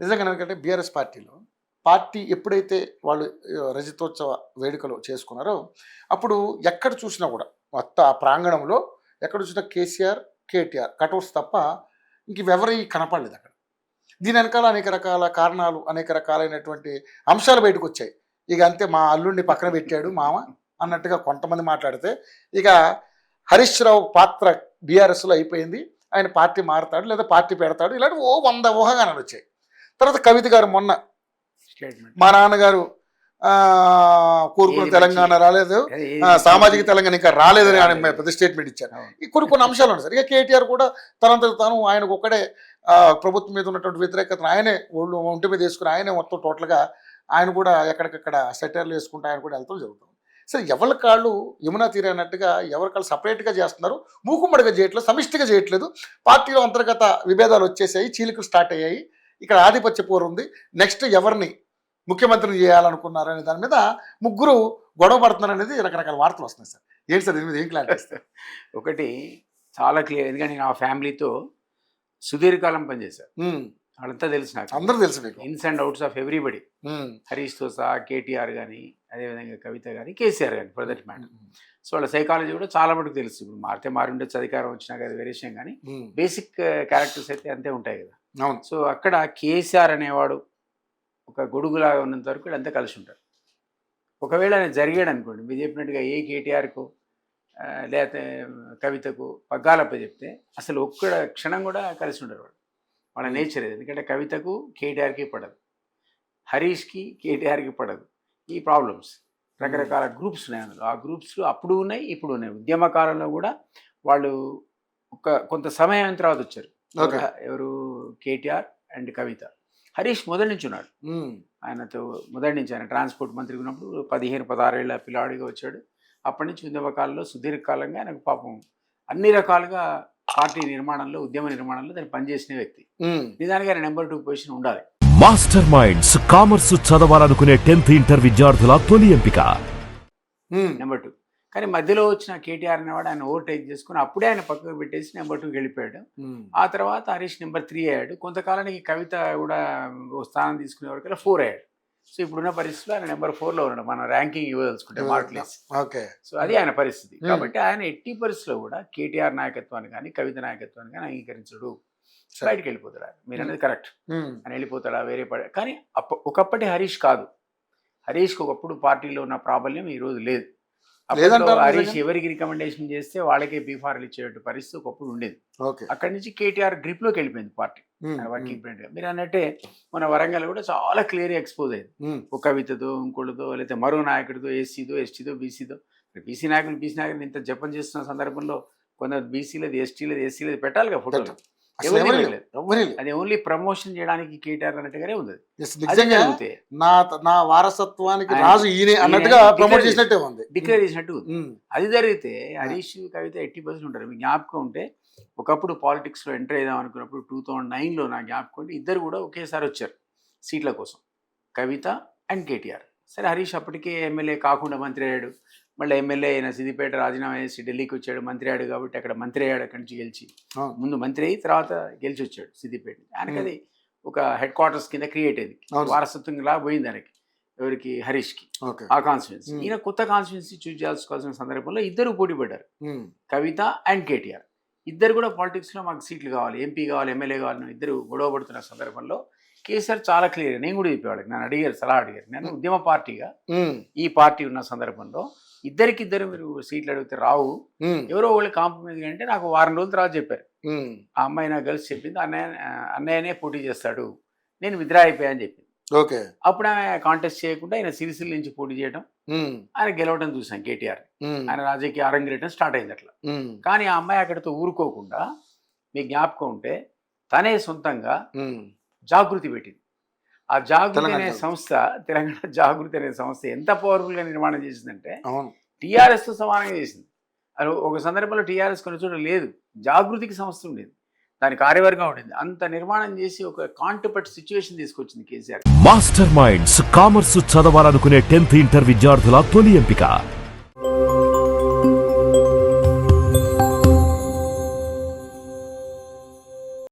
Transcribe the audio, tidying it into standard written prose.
నిజంగా ఎందుకంటే BRS party ఎప్పుడైతే వాళ్ళు రజతోత్సవ వేడుకలు చేసుకున్నారో అప్పుడు ఎక్కడ చూసినా కూడా మొత్తం ఆ ప్రాంగణంలో ఎక్కడ చూసినా కేసీఆర్ కేటీఆర్ కటౌట్స్ తప్ప ఇంక ఎవరి కనపడలేదు అక్కడ. దీని వెనకాల అనేక రకాల కారణాలు, అనేక రకాలైనటువంటి అంశాలు బయటకు వచ్చాయి. ఇక అంతే మా అల్లుడిని పక్కన పెట్టాడు మామ అన్నట్టుగా కొంతమంది మాట్లాడితే, ఇక హరీష్ రావు పాత్ర బీఆర్ఎస్లో అయిపోయింది, ఆయన పార్టీ మారుతాడు లేదా పార్టీ పెడతాడు, ఇలాంటి 100 ఊహాగానాలు వచ్చాయి. తర్వాత కవిత గారు మొన్న మా నాన్నగారు కోరుకున్న తెలంగాణ రాలేదు, సామాజిక తెలంగాణ ఇంకా రాలేదని ఆయన పెద్ద స్టేట్మెంట్ ఇచ్చారు. ఈ కొన్ని అంశాలు ఉన్నాయి సార్. ఇక కేటీఆర్ కూడా తనంతట తాను ఆయనకు ఒక్కడే ప్రభుత్వం మీద ఉన్నటువంటి వ్యతిరేకతను ఆయనే ఒంటి మీద వేసుకుని ఆయనే మొత్తం టోటల్గా ఆయన కూడా ఎక్కడికక్కడ సెటర్లు వేసుకుంటూ ఆయన కూడా వెళ్తాం జరుగుతుంది. సరే ఎవరి కాళ్ళు యమునా తీరే అన్నట్టుగా ఎవరి కాళ్ళు సపరేట్గా చేస్తున్నారు, మూకుమ్మడిగా చేయట్లేదు, సమిష్టిగా చేయట్లేదు. పార్టీలో అంతర్గత విభేదాలు వచ్చేసాయి, చీలికలు స్టార్ట్ అయ్యాయి. ఇక్కడ ఆధిపత్య పోరు ఉంది. నెక్స్ట్ ఎవరిని ముఖ్యమంత్రిని చేయాలనుకున్నారనే దాని మీద ముగ్గురు గొడవ పడుతున్నారు అనేది రకరకాల వార్తలు వస్తున్నాయి సార్. ఏంటి సార్ దీని మీద ఏం క్లారిటీ ఇస్తారు? ఒకటి చాలా క్లియర్, ఎందుకంటే నేను ఆ ఫ్యామిలీతో సుదీర్ఘకాలం పనిచేశాను. వాళ్ళంతా తెలుసు నాకు, అందరూ తెలుసు మీకు, ins and outs of everybody. హరీష్తో సహా కేటీఆర్ కానీ, అదేవిధంగా కవిత కానీ, కేసీఆర్ కానీ ఫర్ దట్ మ్యాటర్. సో వాళ్ళ సైకాలజీ కూడా చాలా మటుకు తెలుసు. ఇప్పుడు మారితే మారి ఉండొచ్చు, అధికారం వచ్చినా కదా వేరే విషయం, కానీ బేసిక్ క్యారెక్టర్స్ అయితే అంతే ఉంటాయి కదా. సో అక్కడ కేసీఆర్ అనేవాడు ఒక గొడుగులాగా ఉన్నంత వరకు వీళ్ళంతా కలిసి ఉంటారు. ఒకవేళ ఆయన జరిగాడు అనుకోండి, మీరు చెప్పినట్టుగా ఏ కేటీఆర్కు లేకపోతే కవితకు పగ్గాలప్ప చెప్తే అసలు ఒక్క క్షణం కూడా కలిసి ఉండరు వాడు. వాళ్ళ నేచర్ ఇది. ఎందుకంటే కవితకు కేటీఆర్కి పడదు, హరీష్కి కేటీఆర్కి పడదు. ఈ ప్రాబ్లమ్స్ రకరకాల గ్రూప్స్ ఉన్నాయి అందులో. ఆ గ్రూప్స్లో అప్పుడు ఉన్నాయి, ఇప్పుడు ఉన్నాయి. ఉద్యమకాలంలో కూడా వాళ్ళు కొంత సమయం తర్వాత వచ్చారు. ఎవరు? కేటీఆర్ అండ్ కవిత. హరీష్ మొదటి నుంచి ఉన్నాడు, ఆయనతో మొదటి నుంచి. ఆయన ట్రాన్స్పోర్ట్ మంత్రి ఉన్నప్పుడు 15-16 ఏళ్ళ పిల్లాడిగా వచ్చాడు. అప్పటి నుంచి ఉద్యమకాలంలో సుదీర్ఘకాలంగా ఆయనకు పాపం అన్ని రకాలుగా పార్టీ నిర్మాణంలో, ఉద్యమ నిర్మాణంలో దాన్ని పనిచేసిన వ్యక్తి. నిజానికి ఆయన నెంబర్ 2 పొజిషన్ ఉండాలి. మాస్టర్ మైండ్స్ కామర్స్ చదవాలనుకునే 10th ఇంటర్ విద్యార్థుల తొలి ఎంపిక నెంబర్ 2. కానీ మధ్యలో వచ్చిన కేటీఆర్ అనేవాడు ఆయన ఓవర్టేక్ చేసుకుని అప్పుడే ఆయన పక్కకు పెట్టేసి నెంబర్ 2కి వెళ్ళిపోయాడు. ఆ తర్వాత హరీష్ నెంబర్ 3 అయ్యాడు. కొంతకాలానికి కవిత కూడా స్థానం తీసుకునే వరకు 4 అయ్యాడు. సో ఇప్పుడున్న పరిస్థితిలో ఆయన నెంబర్ 4లో ఉన్నాడు. మన ర్యాంకింగ్ ఇవ్వదలుచుకుంటే మార్క్లెస్. సో అది ఆయన పరిస్థితి. కాబట్టి ఆయన ఎట్టి పరిస్థితిలో కూడా కేటీఆర్ నాయకత్వాన్ని కానీ కవిత నాయకత్వాన్ని కానీ అంగీకరించడు. బయటకు వెళ్ళిపోతాడు. మీరు అనేది కరెక్ట్, ఆయన వెళ్ళిపోతాడా వేరే కానీ ఒకప్పటి హరీష్ కాదు. హరీష్కి ఒకప్పుడు పార్టీలో ఉన్న ప్రాబల్యం ఈరోజు లేదు. హరీష్ ఎవరికి రికమెండేషన్ చేస్తే వాళ్ళకే బీఫార్లు ఇచ్చేట పరిస్థితి ఒకప్పుడు ఉండేది. అక్కడి నుంచి కేటీఆర్ గ్రిప్లోకి వెళ్ళిపోయింది పార్టీ వర్కింగ్ ప్రెసిడెంట్. మీరు అన్నట్టే మన వరంగల్ కూడా చాలా క్లియర్గా ఎక్స్పోజ్ అయింది. ఒక కవితతో, ఇంకోటితో, లేకపోతే మరో నాయకుడితో, ఎస్సీతో, ఎస్టీతో, బీసీతో. బీసీ నాయకులు ఇంత జపం చేస్తున్న సందర్భంలో కొందరు బీసీలది, ఎస్టీలది, ఎస్సీలది పెట్టాలిగా ఫోటోలు. అది ఓన్లీ ప్రమోషన్ చేయడానికి కేటీఆర్ అన్నట్టుగానే ఉంది. నా వారసత్వానికి రాజు ఈయన అన్నట్టుగా ప్రమోట్ చేసినట్టే ఉంది, డిక్లేర్ చేసినట్టు. అది జరిగితే హరీష్ కవిత 80% ఉంటారు. మీకు జ్ఞాపకం ఉంటే ఒకప్పుడు పాలిటిక్స్లో ఎంటర్ అయిదాం అనుకున్నప్పుడు 2009లో నా జ్ఞాపకం ఉంటే ఇద్దరు కూడా ఒకేసారి వచ్చారు సీట్ల కోసం, కవిత అండ్ కేటీఆర్. సరే హరీష్ అప్పటికే ఎమ్మెల్యే కాకుండా మంత్రి అయ్యాడు. మళ్ళీ ఎమ్మెల్యే అయిన సిద్దిపేట రాజీనామా చేసి ఢిల్లీకి వచ్చాడు, మంత్రి అయ్యాడు. కాబట్టి అక్కడ మంత్రి అయ్యాడు, అక్కడి నుంచి గెలిచి. ముందు మంత్రి అయ్యి తర్వాత గెలిచి వచ్చాడు సిద్దిపేట. ఆయనకి అది ఒక హెడ్ క్వార్టర్స్ కింద క్రియేట్ అయింది, వారసత్వంగా పోయింది ఆయనకి. ఎవరికి? హరీష్కి. ఆ కాన్స్టిట్యున్సీ. ఈయన కొత్త కాన్స్టిట్యున్సీ చూస్ చేసుకోవాల్సిన సందర్భంలో ఇద్దరు పోటీ పడ్డారు, కవిత అండ్ కేటీఆర్. ఇద్దరు కూడా పాలిటిక్స్లో మాకు సీట్లు కావాలి, ఎంపీ కావాలి, ఎమ్మెల్యే కావాలని ఇద్దరు గొడవ పడుతున్న సందర్భంలో కేసీఆర్ చాలా క్లియర్, నేను కూడా చెప్పేవాళ్ళకి, నన్ను అడిగారు, సలహా అడిగారు. నేను ఉద్యమ పార్టీగా ఈ పార్టీ ఉన్న సందర్భంలో ఇద్దరికిద్దరు మీరు సీట్లు అడిగితే రావు, ఎవరో వాళ్ళు కాంప్రమైజ్ అంటే నాకు వారం రోజుల తర్వాత చెప్పారు. ఆ అమ్మాయి నాకు కలిసి చెప్పింది, అన్నయ్యనే పోటీ చేస్తాడు, నేను విత్డ్రా అయిపోయాని చెప్పింది. అప్పుడు ఆమె కాంటెస్ట్ చేయకుండా ఆయన సిరిసిల్ల నుంచి పోటీ చేయడం, ఆయన గెలవడం చూసాం కేటీఆర్. ఆయన రాజకీయ అరంగేయటం స్టార్ట్ అయింది అట్లా. కానీ ఆ అమ్మాయి అక్కడితో ఊరుకోకుండా, మీకు జ్ఞాపకం ఉంటే తనే సొంతంగా జాగృతి పెట్టింది. ఆ జాగృతి అనే సంస్థ, తెలంగాణ జాగృతి అనే సంస్థ ఎంత పవర్ఫుల్గా నిర్మాణం చేసిందంటే టీఆర్ఎస్తో సమానంగా చేసింది. అది ఒక సందర్భంలో టీఆర్ఎస్ కొన్ని చోట్ల లేదు, జాగృతికి సంస్థ ఉండేది, దాని కార్యవర్గం ఉండేది. అంత నిర్మాణం చేసి ఒక కాంటెంపట్ సిచ్యువేషన్ తీసుకొచ్చింది కేసీఆర్. మాస్టర్ మైండ్స్ కామర్స్ చదవాలనుకునే 10th ఇంటర్ విద్యార్థుల తొలి ఎంపిక